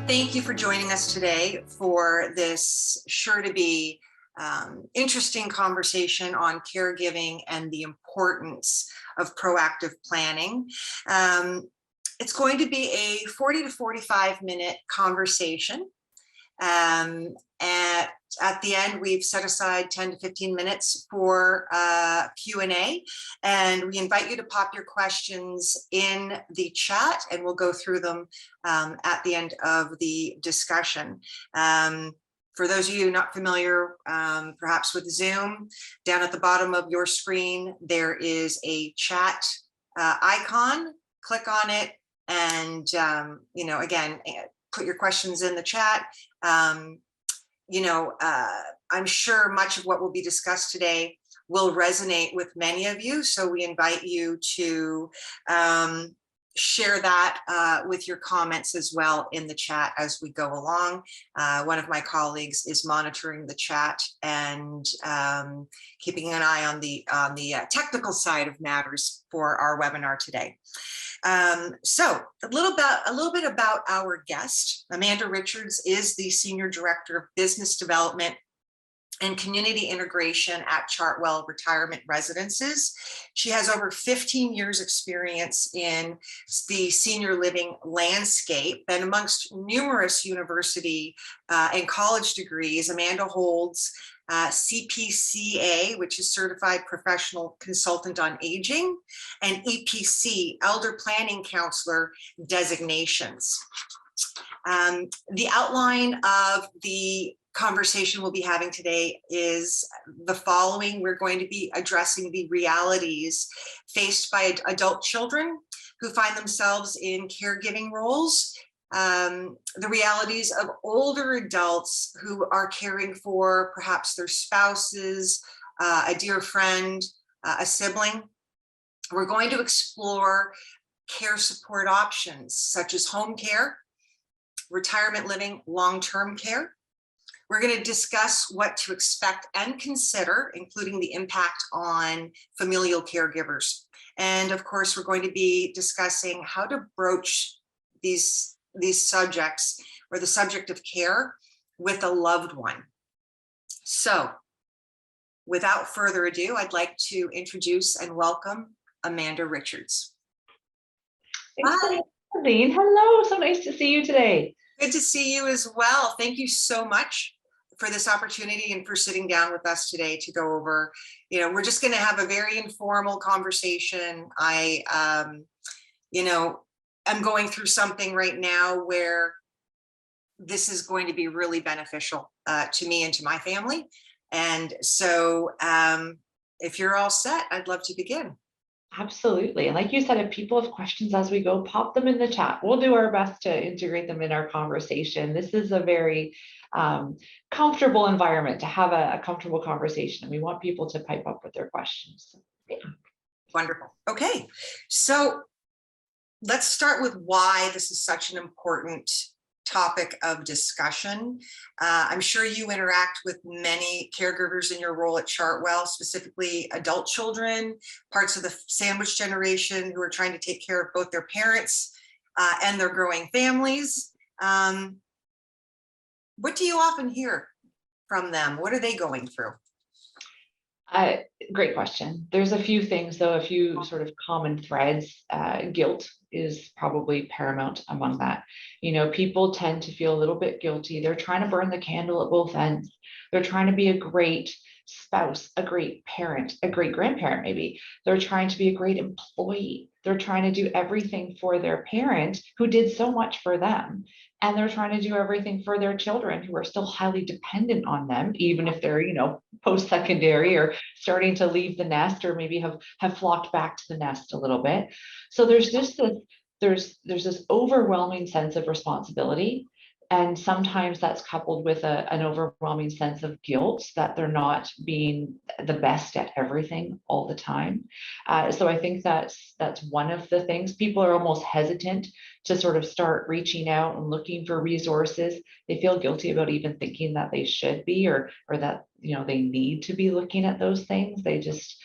Thank you for joining us today for this sure to be interesting conversation on caregiving and the importance of proactive planning. It's going to be a 40 to 45 minute conversation. At the end, we've set aside 10 to 15 minutes for Q&A, and we invite you to pop your questions in the chat, and we'll go through them at the end of the discussion. For those of you not familiar, perhaps with Zoom, down at the bottom of your screen, there is a chat icon. Click on it, and again, put your questions in the chat. I'm sure much of what will be discussed today will resonate with many of you. So we invite you to share that with your comments as well in the chat as we go along. One of my colleagues is monitoring the chat and keeping an eye on the technical side of matters for our webinar today. So a little bit about our guest. Amanda Richards is the Senior Director of Business Development and Community Integration at Chartwell Retirement Residences. She has over 15 years experience in the senior living landscape, and amongst numerous university and college degrees, Amanda holds CPCA, which is Certified Professional Consultant on Aging, and EPC, Elder Planning Counselor designations. The outline of the conversation we'll be having today is the following. We're going to be addressing the realities faced by adult children who find themselves in caregiving roles, the realities of older adults who are caring for perhaps their spouses, a dear friend, a sibling. We're going to explore care support options such as home care, retirement living, long-term care. We're going to discuss what to expect and consider, including the impact on familial caregivers. And of course, we're going to be discussing how to broach these subjects, or the subject of care, with a loved one. So without further ado, I'd like to introduce and welcome Amanda Richards. Hi, Charlene. Hello, so nice to see you today. Good to see you as well. Thank you so much for this opportunity and for sitting down with us today to go over, we're just going to have a very informal conversation. I'm going through something right now where this is going to be really beneficial to me and to my family. And so if you're all set, I'd love to begin. Absolutely. And like you said, if people have questions as we go, pop them in the chat. We'll do our best to integrate them in our conversation. This is a very comfortable environment to have a comfortable conversation. And we want people to pipe up with their questions. Yeah. Wonderful. Okay. So let's start with why this is such an important topic of discussion. I'm sure you interact with many caregivers in your role at Chartwell, specifically adult children, parts of the sandwich generation who are trying to take care of both their parents and their growing families. What do you often hear from them? What are they going through? Great question. There's a few things, though, a few sort of common threads. Guilt is probably paramount among that. People tend to feel a little bit guilty. They're trying to burn the candle at both ends. They're trying to be a great spouse, a great parent, a great grandparent, maybe. They're trying to be a great employee. They're trying to do everything for their parent who did so much for them. And they're trying to do everything for their children who are still highly dependent on them, even if they're, post-secondary or starting to leave the nest, or maybe have flocked back to the nest a little bit. So there's just there's this overwhelming sense of responsibility. And sometimes that's coupled with an overwhelming sense of guilt that they're not being the best at everything all the time. So I think that's one of the things. People are almost hesitant to sort of start reaching out and looking for resources. They feel guilty about even thinking that they should be, or that, they need to be looking at those things. They just,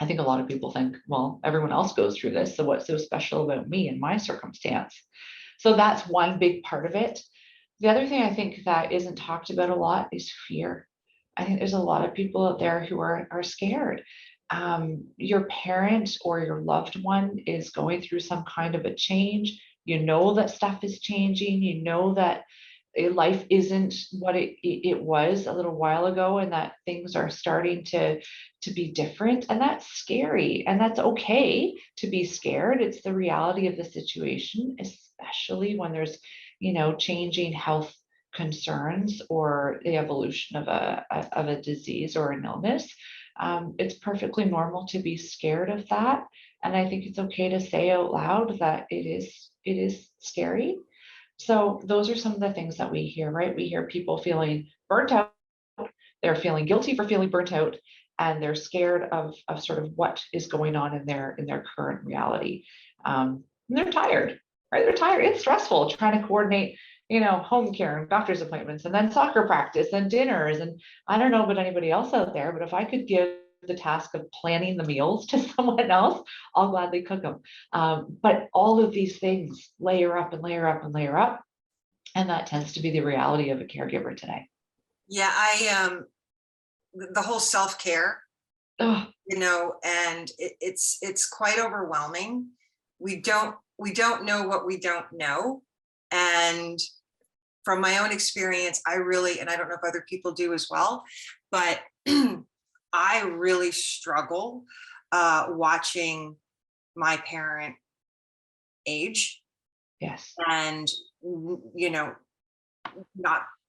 I think a lot of people think, well, everyone else goes through this, so what's so special about me and my circumstance? So that's one big part of it. The other thing I think that isn't talked about a lot is fear. I think there's a lot of people out there who are scared. Your parent or your loved one is going through some kind of a change. You know that stuff is changing. You know that life isn't what it was a little while ago, and that things are starting to be different, and that's scary, and that's okay to be scared. It's the reality of the situation, especially when there's changing health concerns or the evolution of a disease or an illness. It's perfectly normal to be scared of that, and I think it's okay to say out loud that it is scary. So those are some of the things that we hear, right? We hear people feeling burnt out, they're feeling guilty for feeling burnt out, and they're scared of sort of what is going on in their current reality. And they're tired, right? They're tired. It's stressful trying to coordinate, home care and doctor's appointments and then soccer practice and dinners. And I don't know about anybody else out there, but if I could give the task of planning the meals to someone else, I'll gladly cook them. But all of these things layer up and layer up and layer up. And that tends to be the reality of a caregiver today. Yeah, the whole self-care, Oh, and it's quite overwhelming. We don't know what we don't know. And from my own experience, and I don't know if other people do as well, but I really struggle watching my parent age yes. and,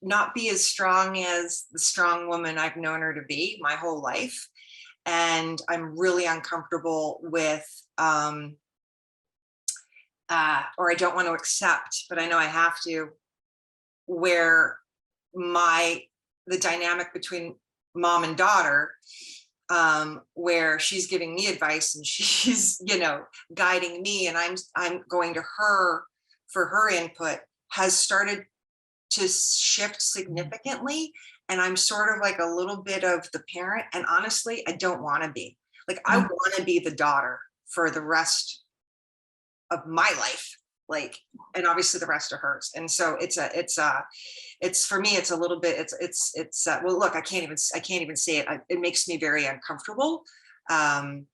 not be as strong as the strong woman I've known her to be my whole life. And I'm really uncomfortable with, or I don't want to accept, but I know I have to, where the dynamic between mom and daughter, where she's giving me advice and she's, guiding me, and I'm going to her for her input, has started to shift significantly. And I'm sort of like a little bit of the parent. And honestly, I don't want to be. Like, I want to be the daughter for the rest of my life, and obviously the rest of hers. And so it's for me, it's a little bit, well, look, I can't even say it. It makes me very uncomfortable. And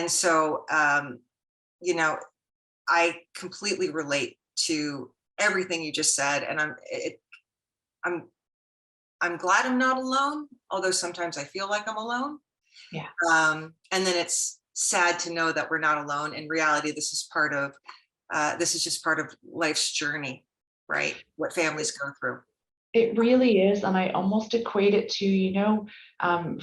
so, I completely relate to everything you just said. And I'm glad I'm not alone, although sometimes I feel like I'm alone. Yeah. And then it's sad to know that we're not alone. In reality, this is just part of life's journey, right? What families go through. It really is. And I almost equate it to,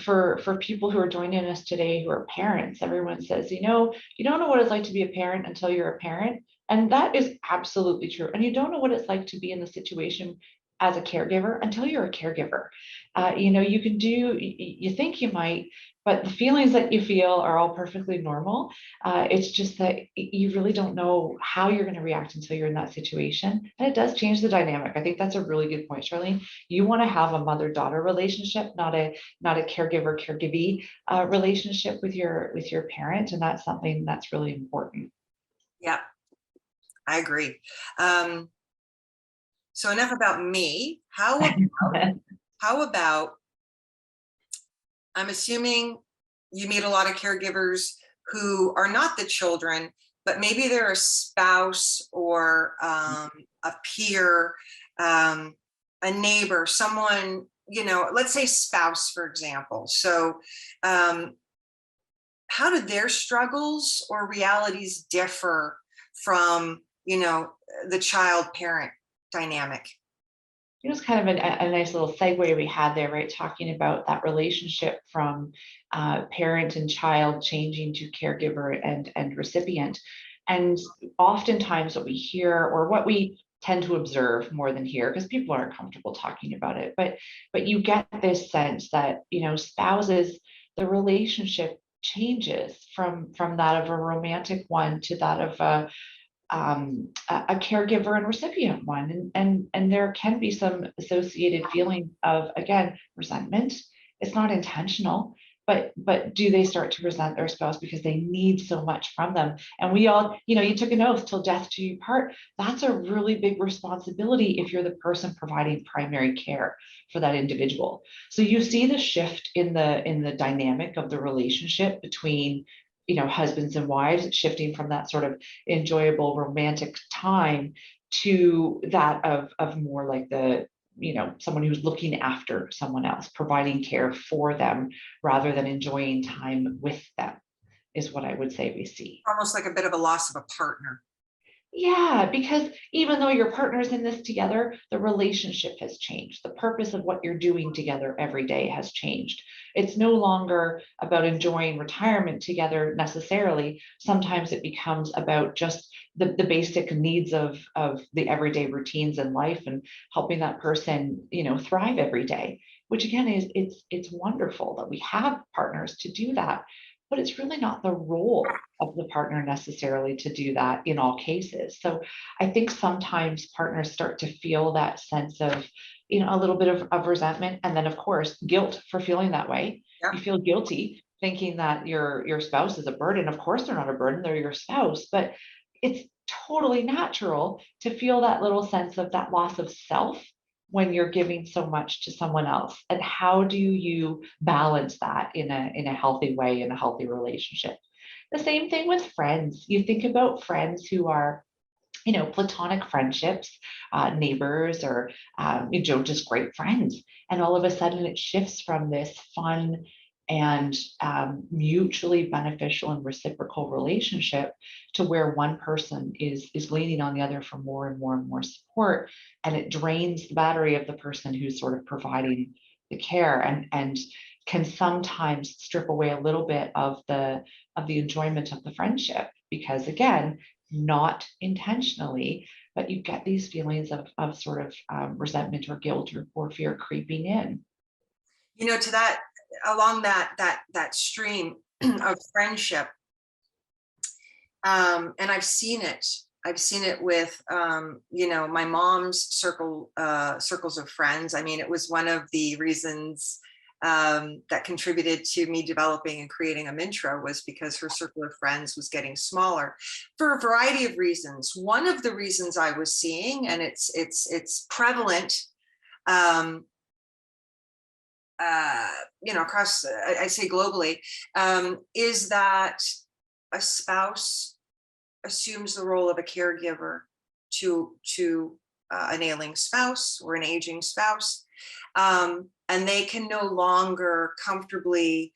for people who are joining us today who are parents, everyone says, you don't know what it's like to be a parent until you're a parent. And that is absolutely true. And you don't know what it's like to be in the situation as a caregiver until you're a caregiver. You can you think you might, but the feelings that you feel are all perfectly normal. It's just that you really don't know how you're going to react until you're in that situation. And it does change the dynamic. I think that's a really good point, Charlene. You want to have a mother-daughter relationship, not a caregiver-caregivee relationship with your parent. And that's something that's really important. Yeah, I agree. So enough about me. How about, I'm assuming you meet a lot of caregivers who are not the children, but maybe they're a spouse or a peer, a neighbor, someone, let's say spouse, for example. So how do their struggles or realities differ from, the child parent dynamic? It's kind of a nice little segue we had there, right? Talking about that relationship from parent and child changing to caregiver and recipient. And oftentimes what we hear, or what we tend to observe more than hear, because people aren't comfortable talking about it, but you get this sense that, spouses, the relationship changes from that of a romantic one to that of a caregiver and recipient one, and there can be some associated feeling of, again, resentment. It's not intentional, but do they start to resent their spouse because they need so much from them? And we all, you took an oath till death do you part. That's a really big responsibility if you're the person providing primary care for that individual. So you see the shift in the dynamic of the relationship between husbands and wives, shifting from that sort of enjoyable romantic time to that of more like the someone who's looking after someone else, providing care for them rather than enjoying time with them, is what I would say we see. Almost like a bit of a loss of a partner. Yeah, because even though your partner's in this together, the relationship has changed. The purpose of what you're doing together every day has changed. It's no longer about enjoying retirement together necessarily. Sometimes it becomes about just the basic needs of the everyday routines in life and helping that person, thrive every day, which again is it's wonderful that we have partners to do that. But it's really not the role of the partner necessarily to do that in all cases. So I think sometimes partners start to feel that sense of, a little bit of resentment. And then of course, guilt for feeling that way. Yeah. You feel guilty thinking that your spouse is a burden. Of course, they're not a burden, they're your spouse, but it's totally natural to feel that little sense of that loss of self when you're giving so much to someone else. And how do you balance that in a healthy way, in a healthy relationship? The same thing with friends. You think about friends who are platonic friendships, neighbors, or just great friends, and all of a sudden it shifts from this fun and mutually beneficial and reciprocal relationship to where one person is leaning on the other for more and more and more support, and it drains the battery of the person who's sort of providing the care, and can sometimes strip away a little bit of the enjoyment of the friendship, because again, not intentionally, but you get these feelings of sort of resentment or guilt or fear creeping in. To that, along that stream of friendship, and I've seen it with my mom's circles of friends. I mean, it was one of the reasons that contributed to me developing and creating Amintro, was because her circle of friends was getting smaller for a variety of reasons. One of the reasons I was seeing, and it's prevalent, across, I say globally, is that a spouse assumes the role of a caregiver to an ailing spouse or an aging spouse. And they can no longer comfortably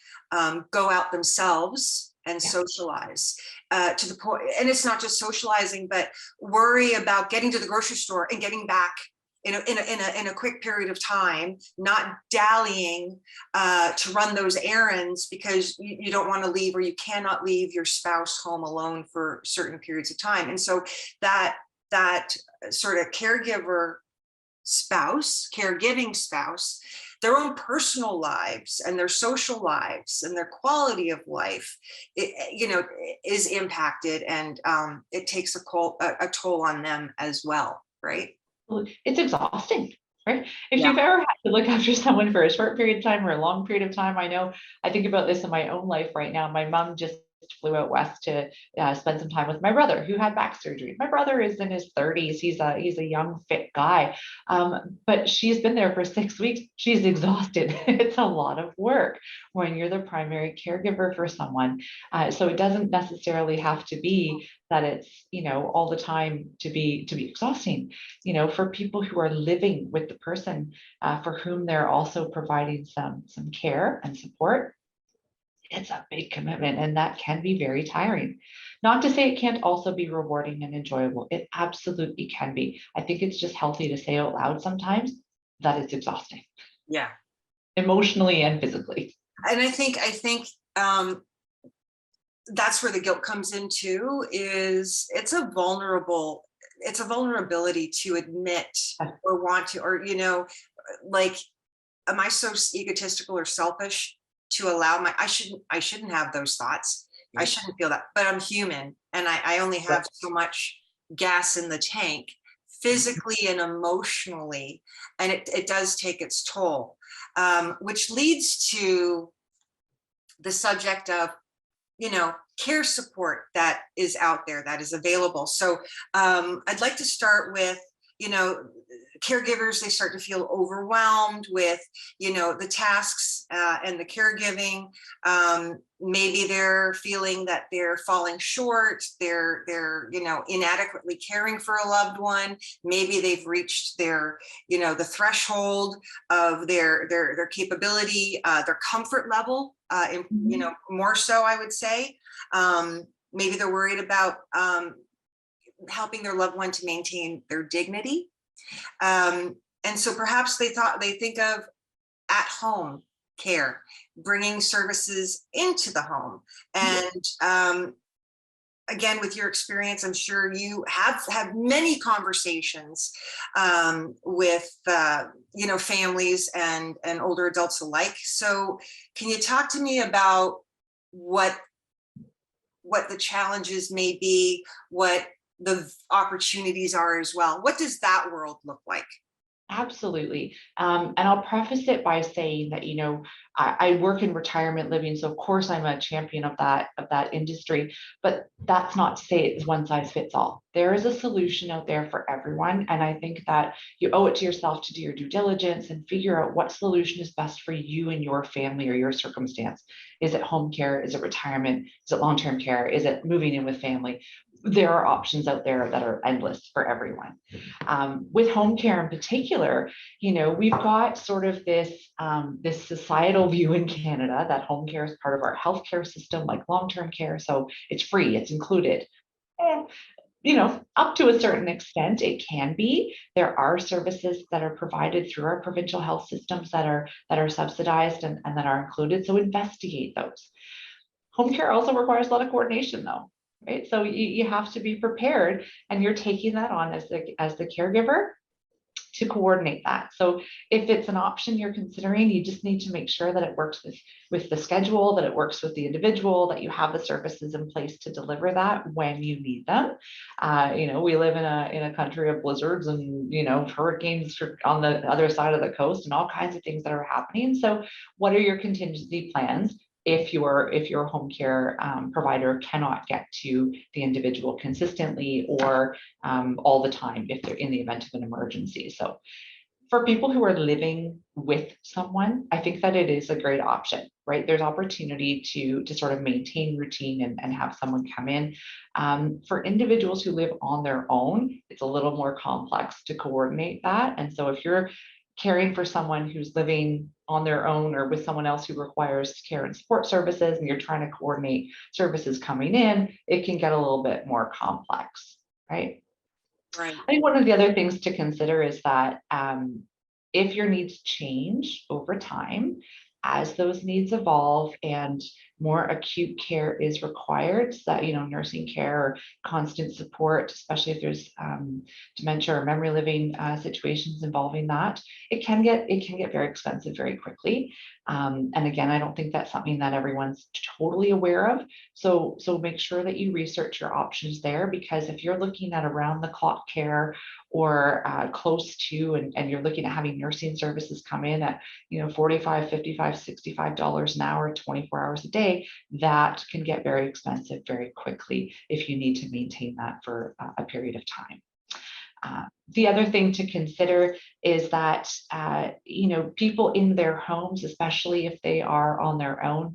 go out themselves and socialize to the point. And it's not just socializing, but worry about getting to the grocery store and getting back in a quick period of time, not dallying to run those errands because you don't want to leave, or you cannot leave your spouse home alone for certain periods of time. And so that sort of caregiving spouse, their own personal lives and their social lives and their quality of life, is impacted, and it takes a toll on them as well, right? It's exhausting, right? If you've ever had to look after someone for a short period of time or a long period of time, I think about this in my own life right now. My mom just flew out west to spend some time with my brother who had back surgery. My brother is in his 30s. He's a young, fit guy. But she's been there for 6 weeks. She's exhausted. It's a lot of work when you're the primary caregiver for someone. So it doesn't necessarily have to be that it's, all the time to be exhausting. For people who are living with the person for whom they're also providing some care and support, it's a big commitment, and that can be very tiring. Not to say it can't also be rewarding and enjoyable. It absolutely can be. I think it's just healthy to say out loud sometimes that it's exhausting. Yeah. Emotionally and physically. And I think that's where the guilt comes into, is it's a vulnerability to admit or want to, or, like, am I so egotistical or selfish to allow I shouldn't have those thoughts. I shouldn't feel that, but I'm human, and I only have so much gas in the tank, physically and emotionally, and it does take its toll, which leads to the subject of, care support that is out there, that is available. So I'd like to start with, caregivers, they start to feel overwhelmed with, the tasks and the caregiving. Maybe they're feeling that they're falling short, they're inadequately caring for a loved one. Maybe they've reached their, the threshold of their capability, their comfort level, more so, I would say. Maybe they're worried about helping their loved one to maintain their dignity. And so perhaps they think of at-home care, bringing services into the home. And again, with your experience, I'm sure you have had many conversations with families and older adults alike. So can you talk to me about what the challenges may be, what the opportunities are as well? What does that world look like? Absolutely. And I'll preface it by saying that, I work in retirement living, so of course I'm a champion of that industry, but that's not to say it's one size fits all. There is a solution out there for everyone. And I think that you owe it to yourself to do your due diligence and figure out what solution is best for you and your family or your circumstance. Is it home care? Is it retirement? Is it long-term care? Is it moving in with family? There are options out there that are endless for everyone. With home care in particular, we've got sort of this societal view in Canada that home care is part of our healthcare system, like long-term care. So it's free, it's included. Up to a certain extent, it can be. There are services that are provided through our provincial health systems that are subsidized and that are included. So investigate those. Home care also requires a lot of coordination, though. Right. So you have to be prepared, and you're taking that on as the caregiver to coordinate that. So if it's an option you're considering, you just need to make sure that it works with the schedule, that it works with the individual, that you have the services in place to deliver that when you need them. We live in a country of blizzards and, hurricanes on the other side of the coast and all kinds of things that are happening. So what are your contingency plans if your home care provider cannot get to the individual consistently or all the time if they're in the event of an emergency? So for people who are living with someone, I think that it is a great option, right? There's opportunity to sort of maintain routine and have someone come in. For individuals who live on their own, it's a little more complex to coordinate that. And so if you're caring for someone who's living on their own or with someone else who requires care and support services, and you're trying to coordinate services coming in, it can get a little bit more complex, right? Right. I think one of the other things to consider is that if your needs change over time, as those needs evolve and more acute care is required, so that, nursing care or constant support, especially if there's dementia or memory living situations involving that, it can get very expensive very quickly. And again, I don't think that's something that everyone's totally aware of. So make sure that you research your options there, because if you're looking at around the clock care or close to, and you're looking at having nursing services come in at, $45, $55, $65 an hour, 24 hours a day, that can get very expensive very quickly if you need to maintain that for a period of time. The other thing to consider is that, people in their homes, especially if they are on their own,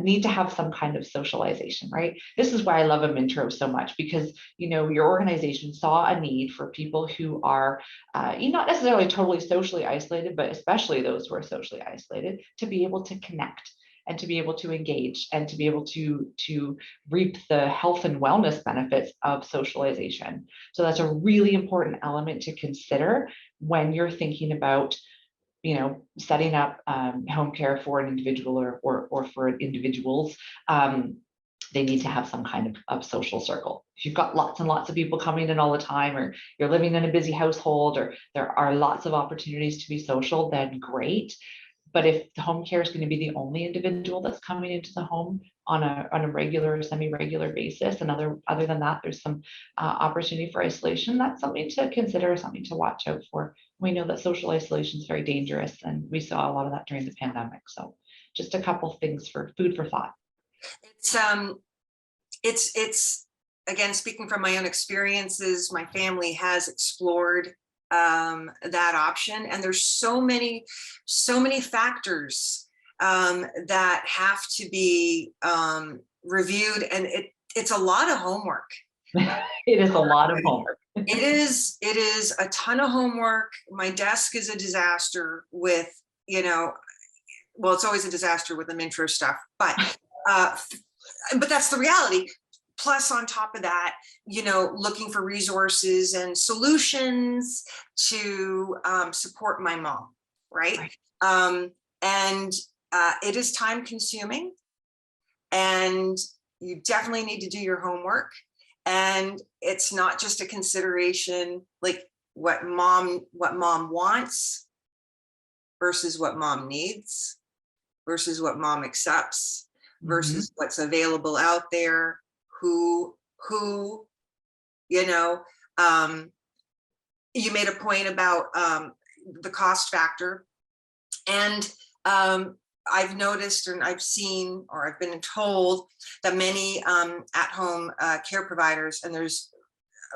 need to have some kind of socialization, right? This is why I love Amintro so much, because, your organization saw a need for people who are not necessarily totally socially isolated, but especially those who are socially isolated, to be able to connect and to be able to engage and to be able to reap the health and wellness benefits of socialization. So that's a really important element to consider when you're thinking about, setting up home care for an individual or for individuals. They need to have some kind of social circle. If you've got lots and lots of people coming in all the time, or you're living in a busy household, or there are lots of opportunities to be social, then great. But if the home care is going to be the only individual that's coming into the home on a regular or semi-regular basis, and other than that, there's some opportunity for isolation, that's something to consider, something to watch out for. We know that social isolation is very dangerous, and we saw a lot of that during the pandemic. So just a couple things for food for thought. It's again, speaking from my own experiences, my family has explored that option, and there's so many factors that have to be reviewed, and it's a lot of homework. It is a lot of homework. It is a ton of homework. My desk is a disaster with, well, it's always a disaster with Amintro stuff, but that's the reality. Plus, on top of that, looking for resources and solutions to support my mom, right? And it is time consuming, and you definitely need to do your homework. And it's not just a consideration like what mom wants versus what mom needs versus what mom accepts versus what's available out there. Who you made a point about the cost factor, and I've noticed, and I've seen, or I've been told that many at-home care providers, and there's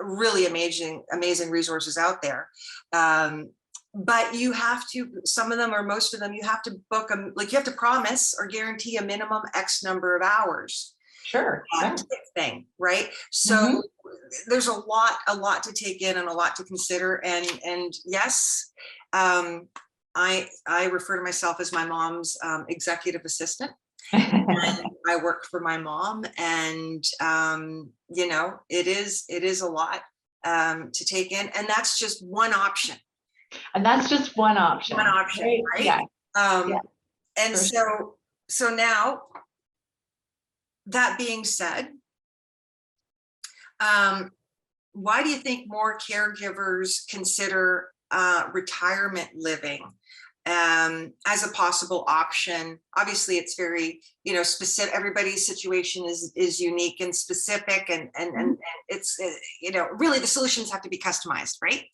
really amazing resources out there, but you have to, some of them or most of them, you have to book them, like you have to promise or guarantee a minimum X number of hours. Sure. Thing, right? So there's a lot to take in and a lot to consider. And yes, I refer to myself as my mom's executive assistant. And I work for my mom, and it is a lot to take in, and that's just one option. And that's just one option. One option, right? Yeah. And so now, that being said, why do you think more caregivers consider retirement living as a possible option? Obviously, it's very, specific. Everybody's situation is unique and specific, and it's, really the solutions have to be customized, right?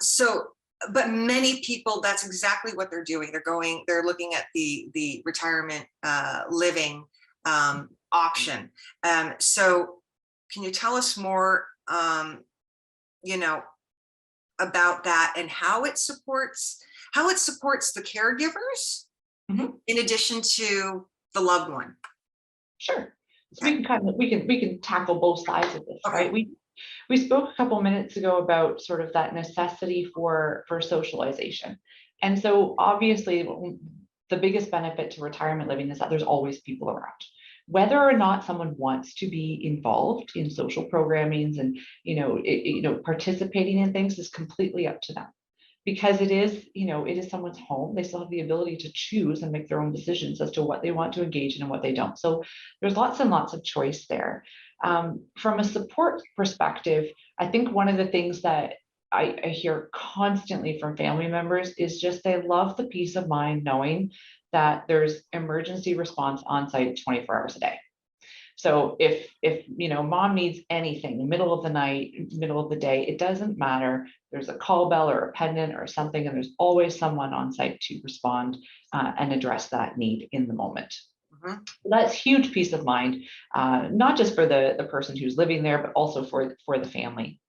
So, but many people, that's exactly what they're doing. They're looking at the retirement living option. So can you tell us more, about that and how it supports the caregivers in addition to the loved one? Sure. So we can tackle both sides of this, right? We spoke a couple minutes ago about sort of that necessity for socialization. And so obviously the biggest benefit to retirement living is that there's always people around. Whether or not someone wants to be involved in social programmings and participating in things is completely up to them, because it is someone's home. They still have the ability to choose and make their own decisions as to what they want to engage in and what they don't. So there's lots and lots of choice there. From a support perspective, I think one of the things that I hear constantly from family members is just they love the peace of mind knowing that there's emergency response on site 24 hours a day. So if mom needs anything, the middle of the night, middle of the day, it doesn't matter. There's a call bell or a pendant or something, and there's always someone on site to respond and address that need in the moment. That's huge peace of mind, not just for the person who's living there, but also for the family.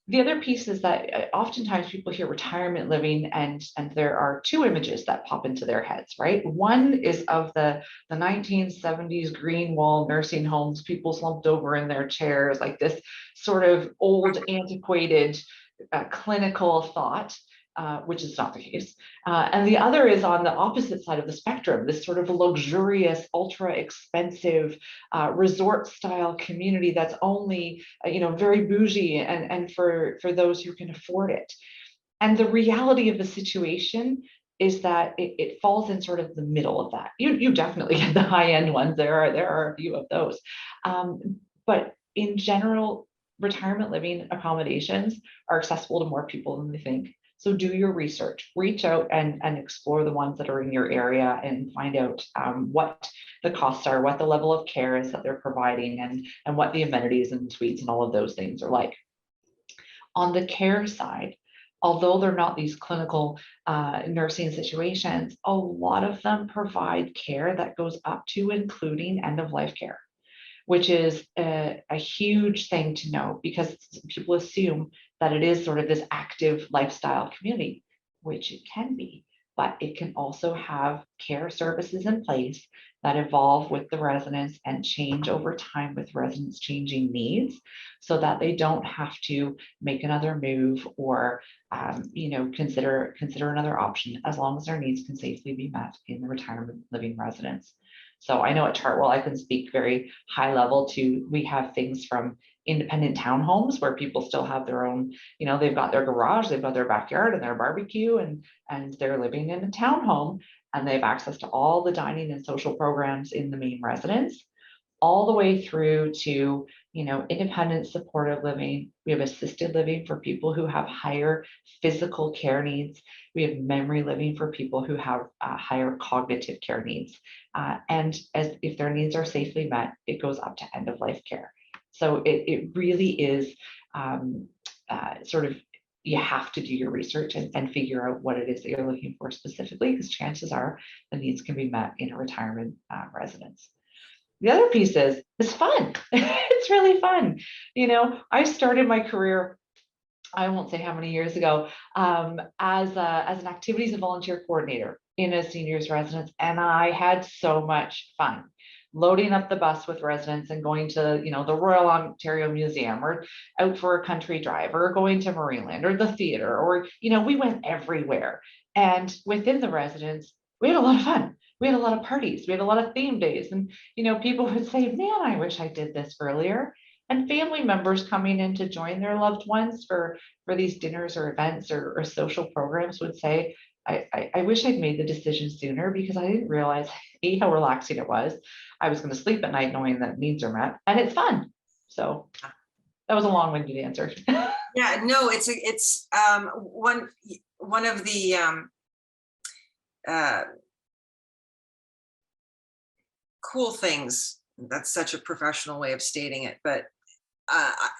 The other piece is that oftentimes people hear retirement living and there are two images that pop into their heads, right? One is of the 1970s green wall nursing homes, people slumped over in their chairs, like this sort of old, antiquated, clinical thought, which is not the case. And the other is on the opposite side of the spectrum, this sort of luxurious, ultra expensive resort style community that's only, very bougie and for those who can afford it. And the reality of the situation is that it falls in sort of the middle of that. You definitely get the high end ones. There are a few of those. But in general, retirement living accommodations are accessible to more people than they think. So do your research, reach out and explore the ones that are in your area and find out what the costs are, what the level of care is that they're providing, and what the amenities and suites and all of those things are like. On the care side, although they're not these clinical nursing situations, a lot of them provide care that goes up to including end of life care, which is a huge thing to know, because people assume that it is sort of this active lifestyle community, which it can be, but it can also have care services in place that evolve with the residents and change over time with residents' changing needs, so that they don't have to make another move or consider another option, as long as their needs can safely be met in the retirement living residence. So I know at Chartwell, I can speak very high level to, we have things from independent townhomes where people still have their own, they've got their garage, they've got their backyard and their barbecue, and they're living in a townhome, and they have access to all the dining and social programs in the main residence, all the way through to, independent supportive living. We have assisted living for people who have higher physical care needs. We have memory living for people who have higher cognitive care needs. And as if their needs are safely met, it goes up to end of life care. So it really is sort of, you have to do your research and figure out what it is that you're looking for specifically, because chances are the needs can be met in a retirement residence. The other piece is it's fun. It's really fun. I started my career, I won't say how many years ago, as an activities and volunteer coordinator in a seniors residence, and I had so much fun loading up the bus with residents and going to, the Royal Ontario Museum, or out for a country drive, or going to Marineland or the theater, or, we went everywhere. And within the residence, we had a lot of fun. We had a lot of parties. We had a lot of theme days. And, people would say, man, I wish I did this earlier. And family members coming in to join their loved ones for these dinners or events or social programs would say, I wish I'd made the decision sooner, because I didn't realize how relaxing it was. I was going to sleep at night knowing that needs are met, and it's fun. So that was a long-winded answer. Yeah, no, it's one of the cool things. That's such a professional way of stating it, but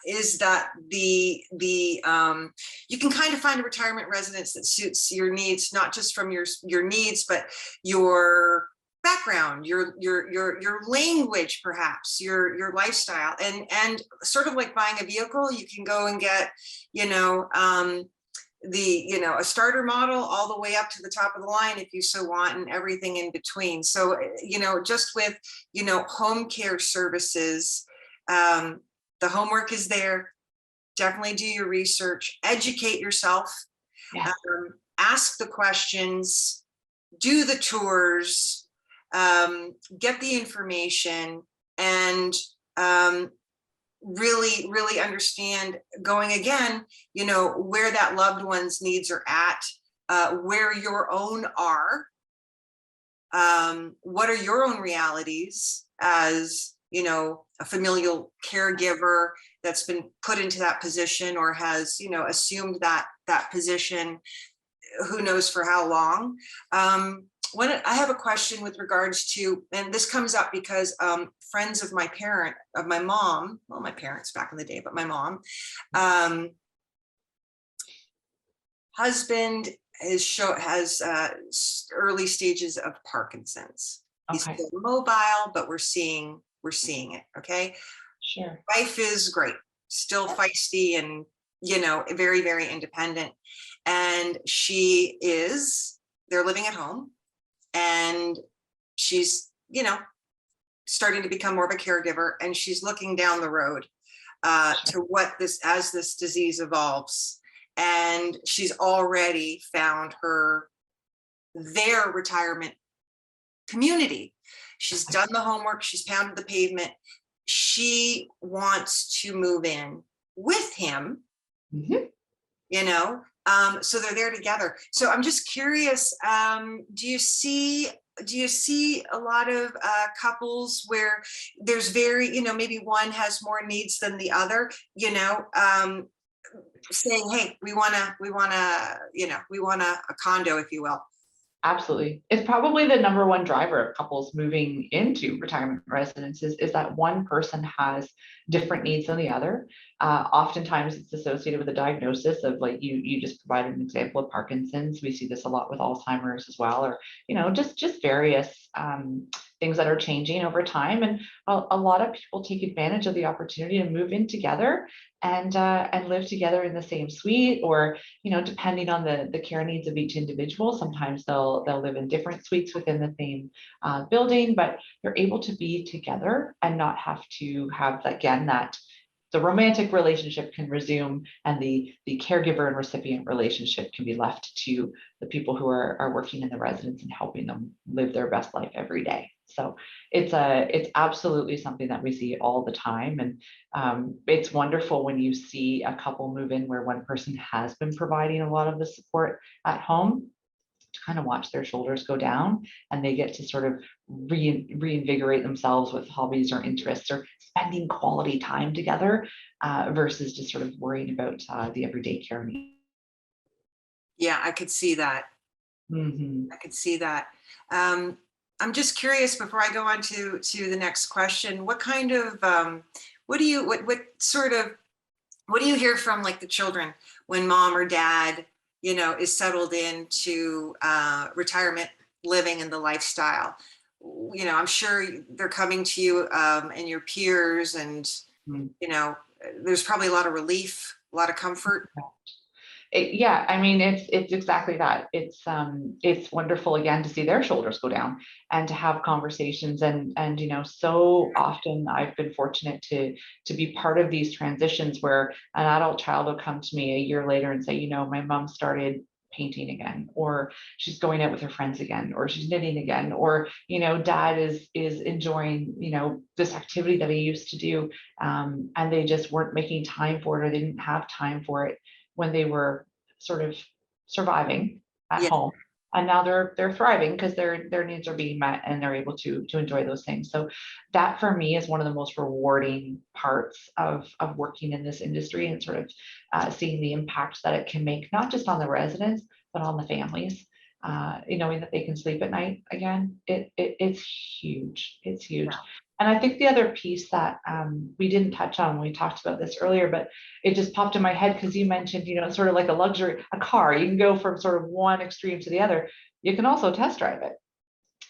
is that the you can kind of find a retirement residence that suits your needs, not just from your needs, but your background, your language, perhaps your lifestyle, and sort of like buying a vehicle, you can go and get a starter model all the way up to the top of the line if you so want, and everything in between. So just with home care services, the homework is there. Definitely do your research, educate yourself, Yeah. Ask the questions, do the tours, get the information, and really understand, going again, where that loved one's needs are at, where your own are, what are your own realities as a familial caregiver that's been put into that position, or has assumed that position, who knows for how long. When I have a question with regards to, and this comes up because friends of my mom, well, my parents back in the day, but my mom, husband has early stages of Parkinson's. He's Okay. still mobile, but we're seeing it. Okay. Sure. Wife is great, still feisty and very, very independent. And they're living at home, and she's starting to become more of a caregiver, and she's looking down the road to as this disease evolves. And she's already found their retirement community. She's done the homework, she's pounded the pavement. She wants to move in with him, so they're there together. So I'm just curious, do you see a lot of couples where there's maybe one has more needs than the other, saying, hey, we want a condo, if you will. Absolutely. It's probably the number one driver of couples moving into retirement residences is that one person has different needs than the other. Oftentimes it's associated with a diagnosis of, like you just provided an example of Parkinson's. We see this a lot with Alzheimer's as well, or, just various things that are changing over time. And a lot of people take advantage of the opportunity to move in together and live together in the same suite, or depending on the care needs of each individual, sometimes they'll live in different suites within the same building, but they're able to be together and not have to have, again, that the romantic relationship can resume, and the caregiver and recipient relationship can be left to the people who are working in the residence and helping them live their best life every day. So it's absolutely something that we see all the time. And it's wonderful when you see a couple move in where one person has been providing a lot of the support at home, to kind of watch their shoulders go down, and they get to sort of reinvigorate themselves with hobbies or interests, or spending quality time together, versus just sort of worrying about the everyday care needs. Yeah, I could see that. Mhm. I could see that. I'm just curious, before I go on to the next question, what kind of what do you hear from, like, the children when mom or dad is settled into retirement living and the lifestyle? I'm sure they're coming to you and your peers, and Mm. there's probably a lot of relief, a lot of comfort. Yeah, I mean, it's exactly that. It's wonderful, again, to see their shoulders go down and to have conversations. And so often I've been fortunate to be part of these transitions where an adult child will come to me a year later and say, my mom started painting again, or she's going out with her friends again, or she's knitting again, or dad is enjoying this activity that he used to do, and they just weren't making time for it, or they didn't have time for it when they were sort of surviving at Yeah, home. And now they're thriving because their needs are being met, and they're able to enjoy those things. So that, for me, is one of the most rewarding parts of working in this industry, and sort of seeing the impact that it can make, not just on the residents, but on the families. Knowing that they can sleep at night again, it's huge. It's huge. And I think the other piece that we didn't touch on when we talked about this earlier, but it just popped in my head because you mentioned, it's sort of like a luxury, a car. You can go from sort of one extreme to the other. You can also test drive it.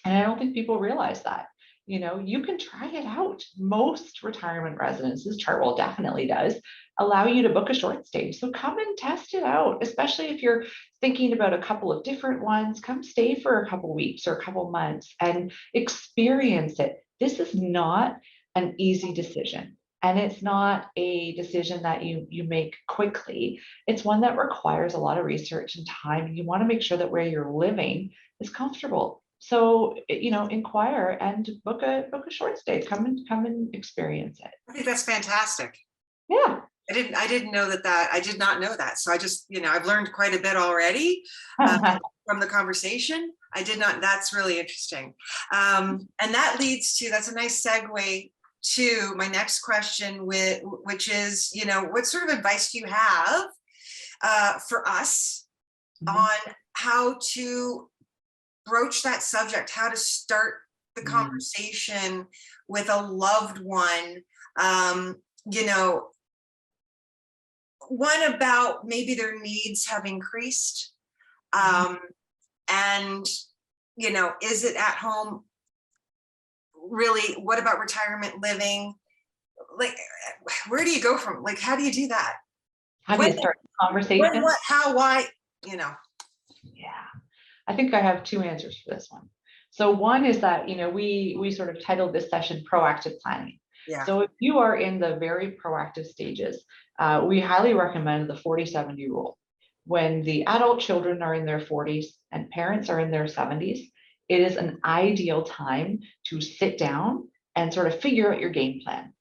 And I don't think people realize that. You can try it out. Most retirement residences, Chartwell definitely does, allow you to book a short stay. So come and test it out, especially if you're thinking about a couple of different ones. Come stay for a couple weeks or a couple months and experience it. This is not an easy decision. And it's not a decision that you make quickly. It's one that requires a lot of research and time. And you want to make sure that where you're living is comfortable. So, inquire and book a short stay. Come and experience it. I think that's fantastic. Yeah. I didn't know that. I did not know that. So I just, I've learned quite a bit already from the conversation. I did not. That's really interesting. And that's a nice segue to my next question, which is, what sort of advice do you have for us on how to broach that subject, how to start the conversation with a loved one, one about maybe their needs have increased, and is it at home? Really, what about retirement living? Like, where do you go from, like, how do you do that? How do you start the conversation? When, what, how, why, Yeah, I think I have two answers for this one. So one is that, we sort of titled this session Proactive Planning. Yeah. So if you are in the very proactive stages, we highly recommend the 40-70 rule. When the adult children are in their 40s and parents are in their 70s, it is an ideal time to sit down and sort of figure out your game plan.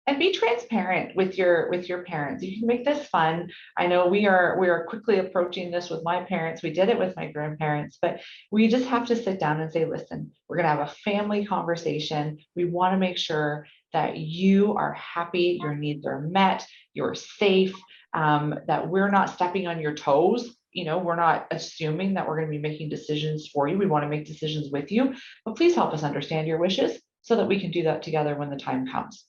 And be transparent with your parents. You can make this fun. I know we are quickly approaching this with my parents. We did it with my grandparents, but we just have to sit down and say, listen, we're going to have a family conversation. We want to make sure that you are happy, your needs are met, you're safe, that we're not stepping on your toes. We're not assuming that we're going to be making decisions for you. We want to make decisions with you, but please help us understand your wishes so that we can do that together when the time comes.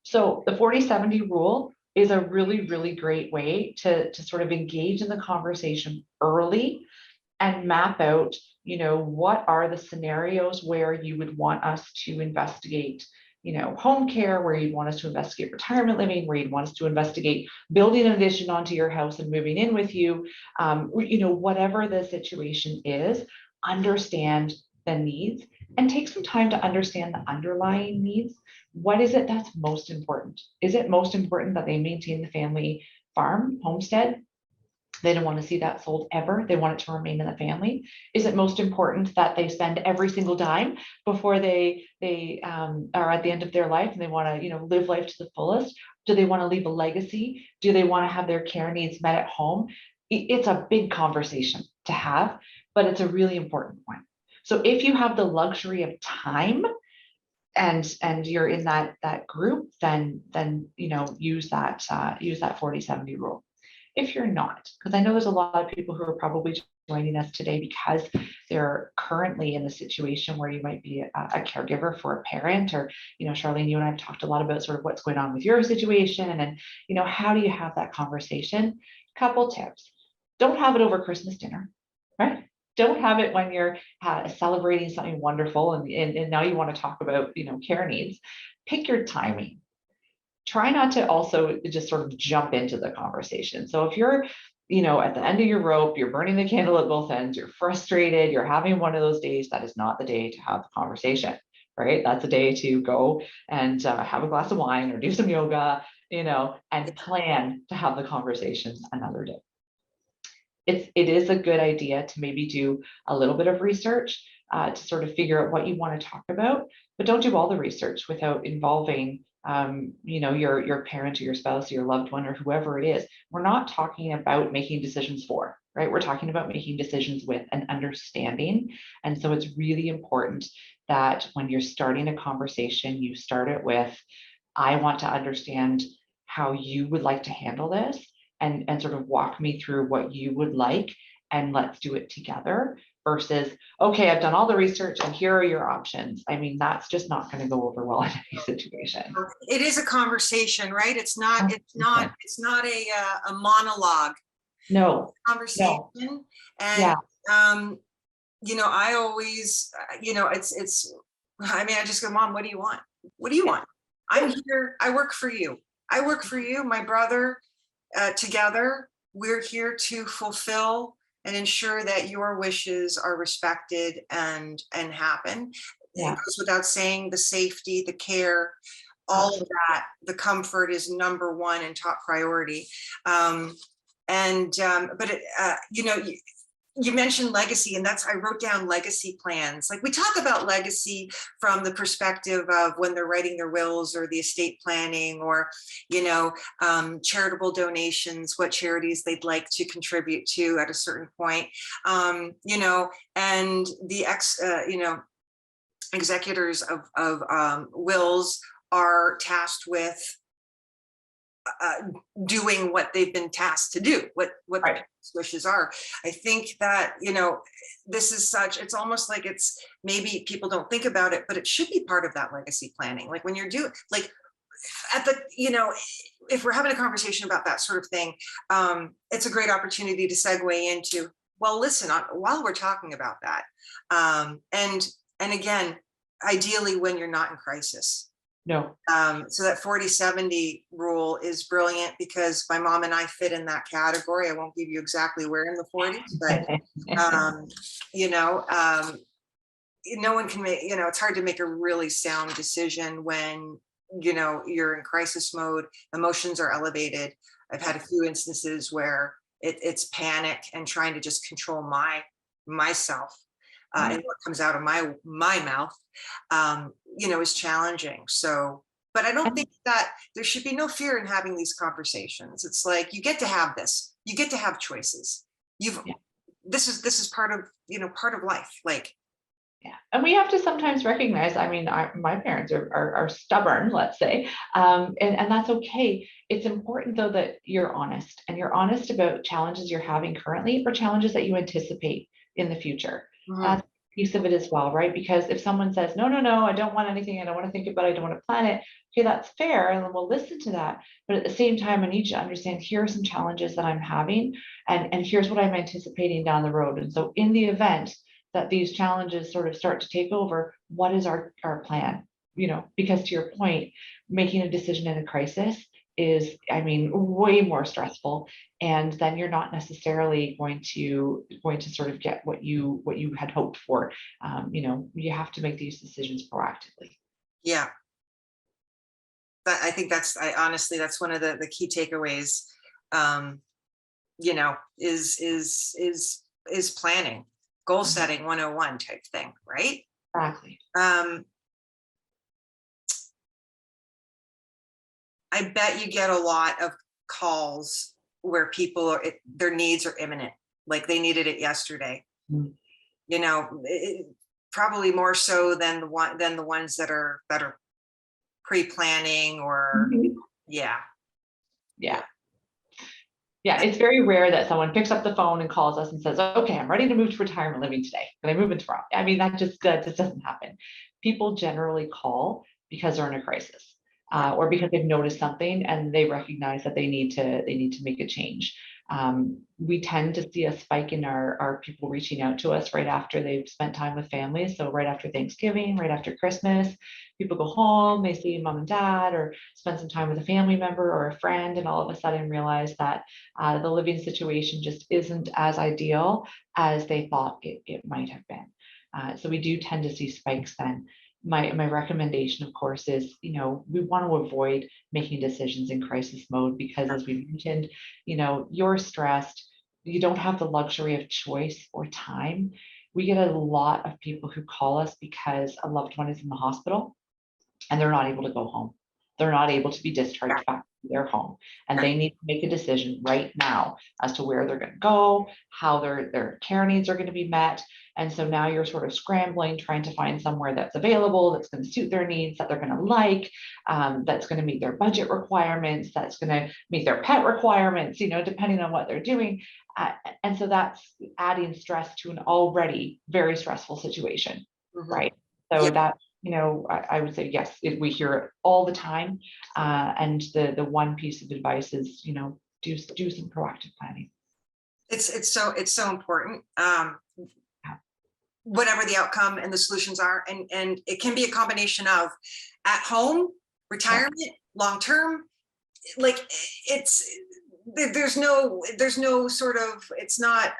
So the 40-70 rule is a really, really great way to sort of engage in the conversation early and map out, what are the scenarios where you would want us to investigate, home care, where you'd want us to investigate retirement living, where you'd want us to investigate building an addition onto your house and moving in with you. Whatever the situation is, understand the needs and take some time to understand the underlying needs. What is it that's most important? Is it most important that they maintain the family farm, homestead? They don't want to see that sold ever. They want it to remain in the family. Is it most important that they spend every single dime before they are at the end of their life and they want to, live life to the fullest? Do they want to leave a legacy? Do they want to have their care needs met at home? It's a big conversation to have, but it's a really important one. So if you have the luxury of time and you're in that group, then use that 40-70 rule. If you're not, because I know there's a lot of people who are probably joining us today because they're currently in the situation where you might be a caregiver for a parent, or, Charlene, you and I have talked a lot about sort of what's going on with your situation, and how do you have that conversation? Couple tips. Don't have it over Christmas dinner, right? Don't have it when you're celebrating something wonderful and now you want to talk about, care needs. Pick your timing. Try not to also just sort of jump into the conversation. So if you're, at the end of your rope, you're burning the candle at both ends, you're frustrated, you're having one of those days, that is not the day to have the conversation, right? That's a day to go and have a glass of wine or do some yoga, and plan to have the conversations another day. It is a good idea to maybe do a little bit of research to sort of figure out what you want to talk about, but don't do all the research without involving your parent or your spouse or your loved one or whoever it is. We're not talking about making decisions for, right? We're talking about making decisions with an understanding. And so it's really important that when you're starting a conversation, you start it with, I want to understand how you would like to handle this, and sort of walk me through what you would like, and let's do it together, versus, okay, I've done all the research and here are your options. I mean, that's just not going to go over well in any situation. It is a conversation, right? It's not a monologue. No. Conversation. No. And yeah. I always, I just go, Mom, what do you want? What do you want? I'm here. I work for you. My brother, together, we're here to fulfill and ensure that your wishes are respected and happen. Yeah. It goes without saying, the safety, the care, all of that, the comfort is number one and top priority. You mentioned legacy, and I wrote down legacy plans. Like, we talk about legacy from the perspective of when they're writing their wills or the estate planning, or, charitable donations, what charities they'd like to contribute to at a certain point, and the executors of wills are tasked with doing what they've been tasked to do, what right. The wishes are. I think that, this is it's almost like it's, maybe people don't think about it, but it should be part of that legacy planning. Like, when you're doing, like, at the, if we're having a conversation about that sort of thing, it's a great opportunity to segue into, well, listen, while we're talking about that, and again, ideally when you're not in crisis. No. So that 40-70 rule is brilliant, because my mom and I fit in that category. I won't give you exactly where in the 40s, but no one can make, it's hard to make a really sound decision when, you're in crisis mode, emotions are elevated. I've had a few instances where it's panic and trying to just control myself. And what comes out of my mouth, is challenging. So, but I don't think that there should be no fear in having these conversations. It's like, you get to have this, you get to have choices. This is part of, part of life. Like, Yeah, and we have to sometimes recognize, I mean, my parents are stubborn, let's say, and that's okay. It's important though that you're honest, and you're honest about challenges you're having currently or challenges that you anticipate in the future. Mhm. That's a piece of it as well, right? Because if someone says, no, no, no, I don't want anything, I don't want to think about it, I don't want to plan it, okay, that's fair, and then we'll listen to that. But at the same time, I need you to understand, here are some challenges that I'm having, and here's what I'm anticipating down the road. And so in the event that these challenges sort of start to take over, what is our plan? Because to your point, making a decision in a crisis is, I mean, way more stressful. And then you're not necessarily going to sort of get what you had hoped for. You have to make these decisions proactively. Yeah. But I think honestly, that's one of the key takeaways, is planning, goal setting 101 type thing, right? Exactly. I bet you get a lot of calls where their needs are imminent, like they needed it yesterday. Mm. Probably more so than the ones that are pre-planning or yeah. It's very rare that someone picks up the phone and calls us and says, okay, I'm ready to move to retirement living today. Can I move in tomorrow? I mean, that just doesn't happen. People generally call because they're in a crisis, or because they've noticed something and they recognize that they need to make a change. We tend to see a spike in our people reaching out to us right after they've spent time with families. So right after Thanksgiving, right after Christmas, people go home, they see mom and dad or spend some time with a family member or a friend, and all of a sudden realize that the living situation just isn't as ideal as they thought it might have been. So we do tend to see spikes then. My recommendation, of course, is, we want to avoid making decisions in crisis mode because, as we mentioned, you're stressed, you don't have the luxury of choice or time. We get a lot of people who call us because a loved one is in the hospital and they're not able to go home. They're not able to be discharged back to their home, and they need to make a decision right now as to where they're going to go, how their care needs are going to be met. And so now you're sort of scrambling, trying to find somewhere that's available, that's going to suit their needs, that they're going to like, that's going to meet their budget requirements, that's going to meet their pet requirements, depending on what they're doing. And so that's adding stress to an already very stressful situation, right? So that, I would say, yes, we hear it all the time. And the one piece of advice is, do some proactive planning. It's so important. Whatever the outcome and the solutions are, and it can be a combination of at home, retirement, long-term, like there's no sort of, it's not,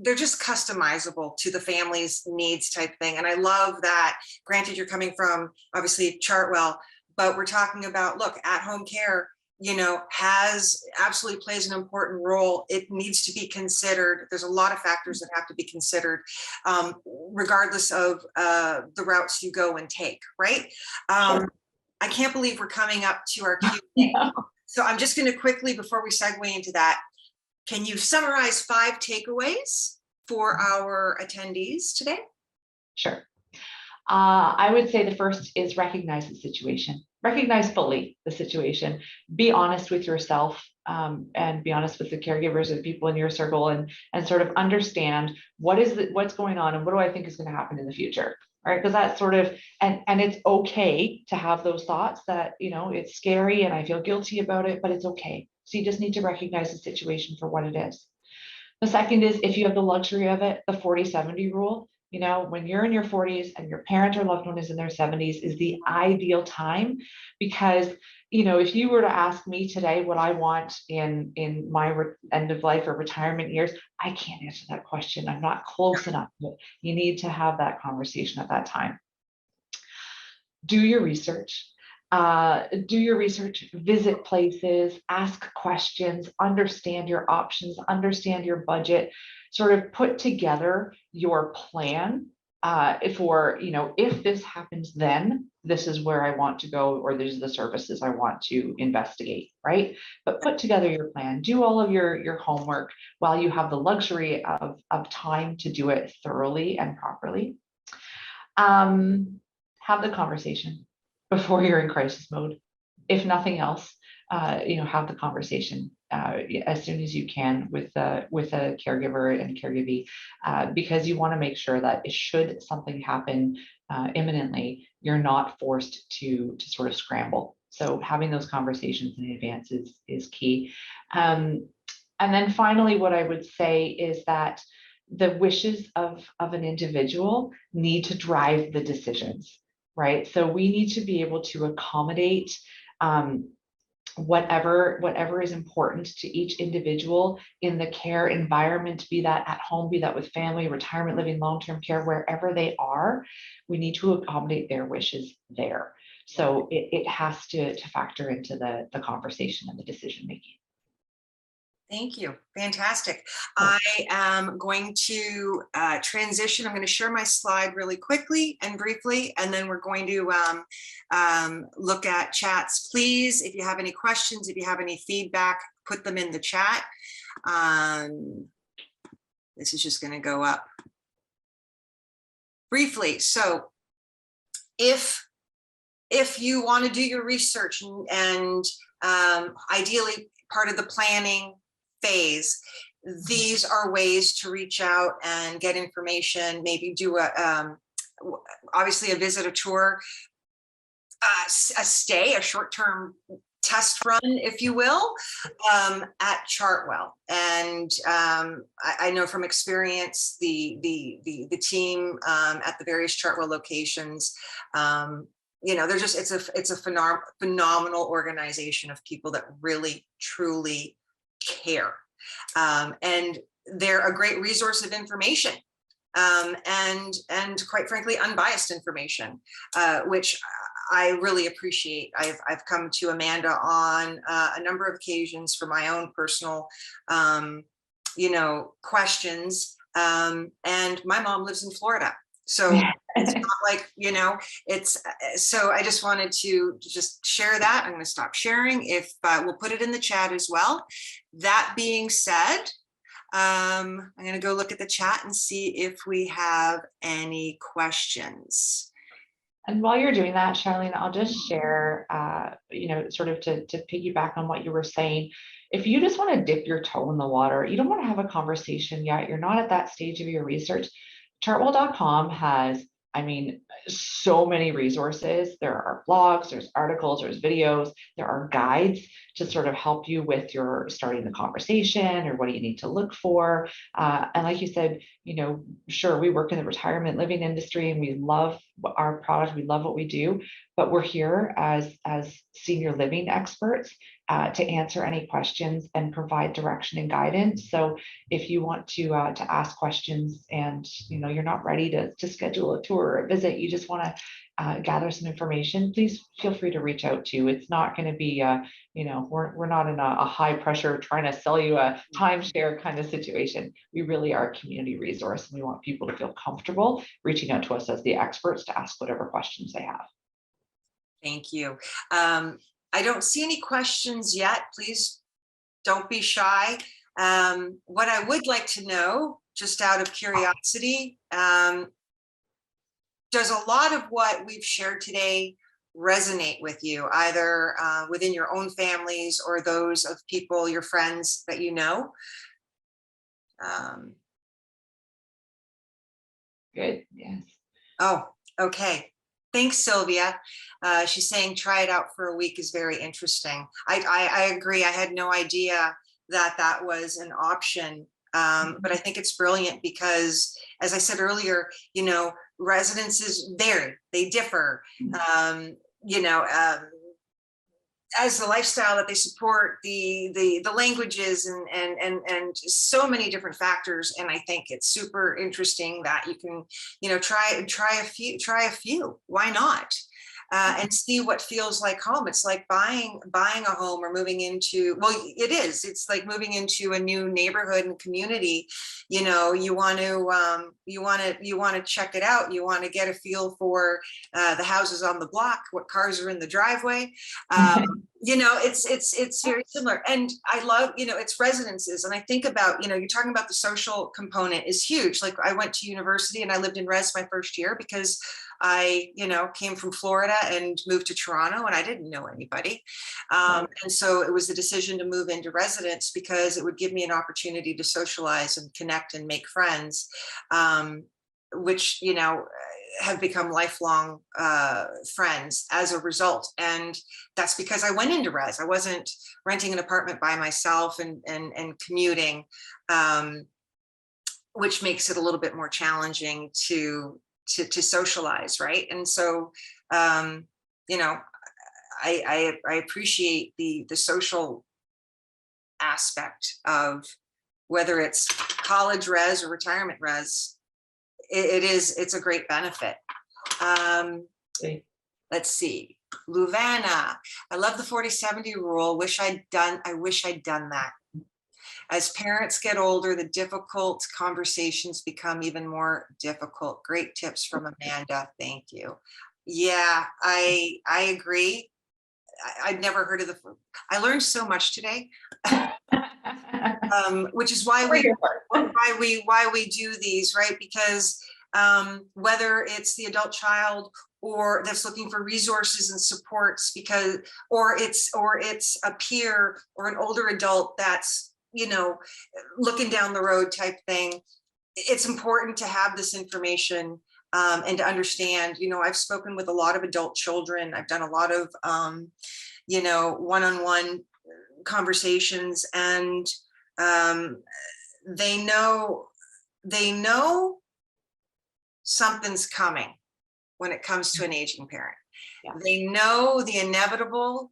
they're just customizable to the family's needs type thing. And I love that, granted, you're coming from obviously Chartwell, but we're talking about, look, at-home care, absolutely plays an important role. It needs to be considered. There's a lot of factors that have to be considered, regardless of the routes you go and take, right? I can't believe we're coming up to our Q&A. So I'm just going to quickly, before we segue into that, can you summarize 5 takeaways for our attendees today? Sure. I would say the first is recognize the situation. Recognize fully the situation. Be honest with yourself, and be honest with the caregivers and people in your circle, and sort of understand what's going on and what do I think is going to happen in the future. Right? Because that's sort of, and it's okay to have those thoughts that, it's scary and I feel guilty about it, but it's okay. So you just need to recognize the situation for what it is. The second is, if you have the luxury of it, the 40-70 rule. When you're in your 40s and your parent or loved one is in their 70s is the ideal time, because, if you were to ask me today what I want in my end of life or retirement years, I can't answer that question. I'm not close enough to it. You need to have that conversation at that time. Do your research. Visit places, ask questions, understand your options, understand your budget, sort of put together your plan for, if this happens, then this is where I want to go, or these are the services I want to investigate, right? But put together your plan, do all of your homework while you have the luxury of time to do it thoroughly and properly. Have the conversation before you're in crisis mode. If nothing else, have the conversation as soon as you can with a caregiver and caregiving, because you want to make sure that should something happen imminently, you're not forced to sort of scramble. So having those conversations in advance is key. And then finally, what I would say is that the wishes of an individual need to drive the decisions, right? So we need to be able to accommodate whatever is important to each individual in the care environment, be that at home, be that with family, retirement living, long-term care, wherever they are, we need to accommodate their wishes there. So it has to factor into the conversation and the decision making. Thank you. Fantastic. I am going to transition. I'm going to share my slide really quickly and briefly, and then we're going to look at chats. Please, if you have any questions, if you have any feedback, put them in the chat. This is just going to go up briefly. So if you want to do your research and ideally part of the planning phase, these are ways to reach out and get information, maybe do obviously a visit, a tour, a short-term test run, if you will, at Chartwell. And I know from experience, the team at the various Chartwell locations, they're just, it's a phenomenal organization of people that really, truly care. And they're a great resource of information, and quite frankly, unbiased information, which I really appreciate. I've come to Amanda on a number of occasions for my own personal, questions. And my mom lives in Florida. So it's not like, so I just wanted to just share that. I'm going to stop sharing. If we'll put it in the chat as well. That being said, I'm going to go look at the chat and see if we have any questions. And while you're doing that, Charlene, I'll just share, sort of to piggyback on what you were saying. If you just want to dip your toe in the water, you don't want to have a conversation yet, you're not at that stage of your research, Chartwell.com has, so many resources. There are blogs, there's articles, there's videos, there are guides to sort of help you with your starting the conversation or what do you need to look for. And like you said, sure, we work in the retirement living industry and we love our product, we love what we do, but we're here as senior living experts to answer any questions and provide direction and guidance. So if you want to ask questions and you're not ready to schedule a tour or a visit, you just want to gather some information, please feel free to reach out to. It's not going to be we're not in a high pressure trying to sell you a timeshare kind of situation. We really are a community resource, and we want people to feel comfortable reaching out to us as the experts to ask whatever questions they have. Thank you. I don't see any questions yet. Please don't be shy. What I would like to know, just out of curiosity, does a lot of what we've shared today resonate with you, either within your own families or those of people, your friends that you know? Good, yes. Oh, okay. Thanks, Sylvia. She's saying try it out for a week is very interesting. I agree. I had no idea that was an option. But I think it's brilliant because, as I said earlier, residences vary, they differ, as the lifestyle that they support, the languages and so many different factors. And I think it's super interesting that you can, try a few, why not? and see what feels like home. It's like buying a home or moving into, well, it is. It's like moving into a new neighborhood and community. You know, you want to check it out. You want to get a feel for the houses on the block, what cars are in the driveway. You know, it's very similar. And I love, you know, it's residences. And I think about, you know, you're talking about the social component is huge. Like I went to university and I lived in res my first year because I, you know, came from Florida and moved to Toronto and I didn't know anybody. And so it was the decision to move into residence because it would give me an opportunity to socialize and connect and make friends, which, you know, have become lifelong friends as a result. And that's because I went into res. I wasn't renting an apartment by myself and commuting, which makes it a little bit more challenging to socialize, right? And so, you know, I appreciate the social aspect of whether it's college res or retirement res. It's a great benefit. Let's see, Luvana, I love the 40-70 rule. I wish I'd done that. As parents get older, the difficult conversations become even more difficult. Great tips from Amanda. Thank you. Yeah, I agree. I'd never heard of I learned so much today. Which is why we do these, right? Because whether it's the adult child or that's looking for resources and supports, or it's a peer or an older adult that's, you know, looking down the road type thing, it's important to have this information and to understand. You know, I've spoken with a lot of adult children. I've done a lot of you know, one-on-one conversations, and they know something's coming when it comes to an aging parent. Yeah. They know the inevitable.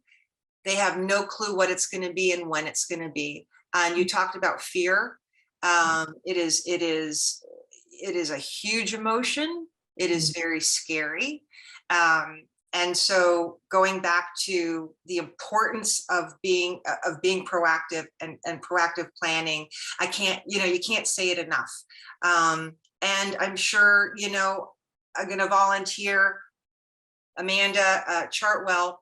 They have no clue what it's going to be and when it's going to be. And you talked about fear. It is a huge emotion. It is very scary. And so going back to the importance of being proactive and proactive planning, you can't say it enough. And I'm sure, you know, I'm going to volunteer, Amanda, Chartwell,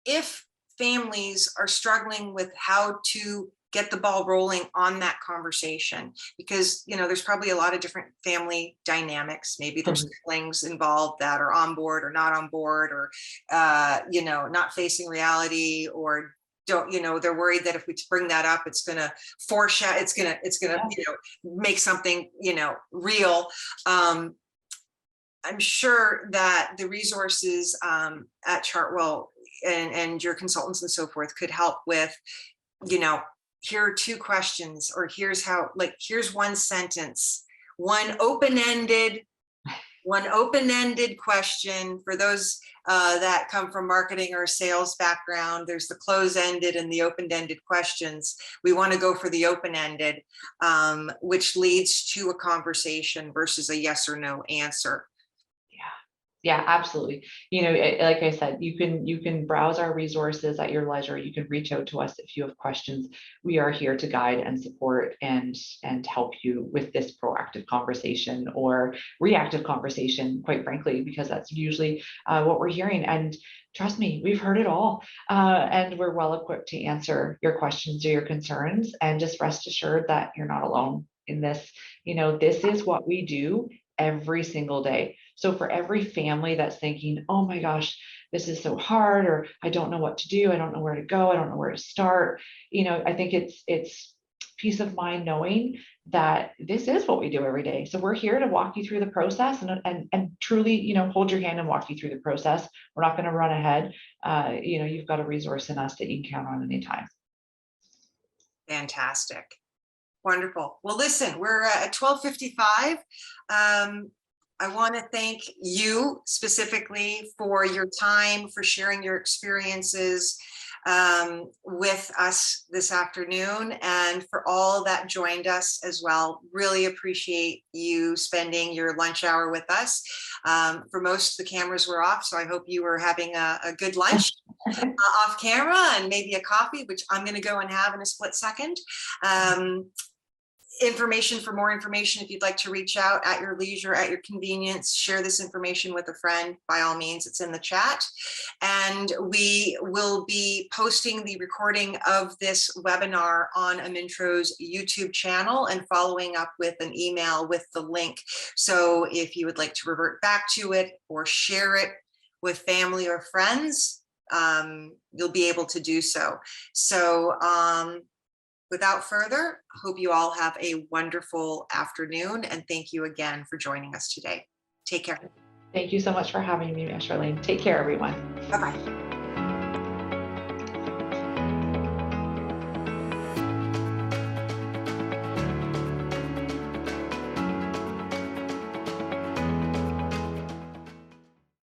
if families are struggling with how to get the ball rolling on that conversation, because, you know, there's probably a lot of different family dynamics. Maybe there's siblings involved that are on board or not on board, or, you know, not facing reality, or don't, you know, they're worried that if we bring that up, it's going to foreshadow, it's going to, you know, make something, you know, real. I'm sure that the resources at Chartwell and your consultants and so forth could help with, you know, here are 2 questions, or here's here's one sentence, one open-ended question for those that come from marketing or sales background. There's the close-ended and the open-ended questions. We want to go for the open-ended, which leads to a conversation versus a yes or no answer. Yeah, absolutely. You know, like I said, you can browse our resources at your leisure. You can reach out to us if you have questions. We are here to guide and support and help you with this proactive conversation or reactive conversation, quite frankly, because that's usually what we're hearing. And trust me, we've heard it all, and we're well equipped to answer your questions or your concerns. And just rest assured that you're not alone in this. You know, this is what we do every single day. So for every family that's thinking, oh my gosh, this is so hard, or I don't know what to do, I don't know where to go, I don't know where to start, you know, I think it's peace of mind knowing that this is what we do every day. So we're here to walk you through the process and truly, you know, hold your hand and walk you through the process. We're not going to run ahead. You know, you've got a resource in us that you can count on anytime. Fantastic. Wonderful. Well, listen, we're at 12:55. I want to thank you specifically for your time, for sharing your experiences with us this afternoon, and for all that joined us as well. Really appreciate you spending your lunch hour with us. For most, the cameras were off, so I hope you were having a good lunch off camera, and maybe a coffee, which I'm going to go and have in a split second. For more information, if you'd like to reach out at your leisure, at your convenience, share this information with a friend, by all means, it's in the chat. And we will be posting the recording of this webinar on Amintro's YouTube channel and following up with an email with the link. So if you would like to revert back to it or share it with family or friends, you'll be able to do so. So without further, hope you all have a wonderful afternoon, and thank you again for joining us today. Take care. Thank you so much for having me, Charlene. Take care, everyone. Bye-bye.